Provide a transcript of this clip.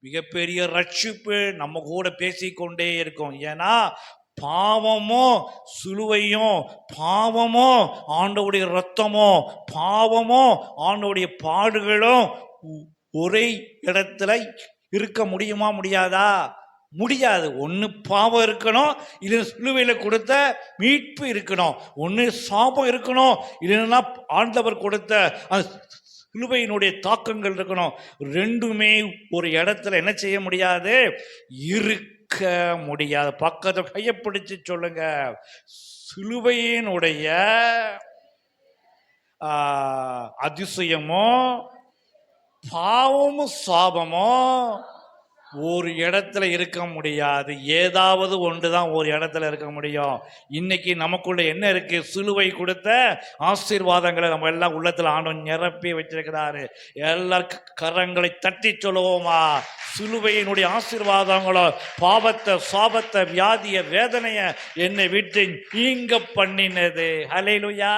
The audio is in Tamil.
மிகப்பெரிய ரட்சிப்பு நம்ம கூட பேசிக்கொண்டே இருக்கும். ஏன்னா பாவமோ சிலுவையும், பாவமோ ஆண்டவருடைய ரத்தமோ, பாவமோ ஆண்டவருடைய பாடுகளும் ஒரே இடத்துல இருக்க முடியுமா? முடியாதா? முடியாது. ஒன்று பாவம் இருக்கணும், இல்லை சிலுவையில் கொடுத்த மீட்பு இருக்கணும். ஒன்று சாபம் இருக்கணும், இல்லைன்னா ஆண்டவர் கொடுத்த சிலுவையினுடைய தாக்கங்கள் இருக்கணும். ரெண்டுமே ஒரு இடத்துல என்ன செய்ய முடியாது? இருக்க முடியாது. பக்கத்தை கையப்பிடிச்சு சொல்லுங்க, சிலுவையினுடைய அதிசயமோ பாவமும் சாபமோ ஒரு இடத்துல இருக்க முடியாது. ஏதாவது ஒன்று தான் ஒரு இடத்துல இருக்க முடியும். இன்னைக்கு நமக்குள்ள என்ன இருக்கு? சிலுவை கொடுத்த ஆசீர்வாதங்களை நம்ம எல்லாம் உள்ளத்துல ஆண்டவன் நிரப்பி வச்சிருக்கிறாரு. எல்லாரும் கரங்களை தட்டி சொல்லுவோமா? சிலுவையினுடைய ஆசீர்வாதங்களோ பாவத்தை, சாபத்தை, வியாதிய, வேதனைய என்னை விட்டு நீங்க பண்ணினது. ஹல்லேலூயா.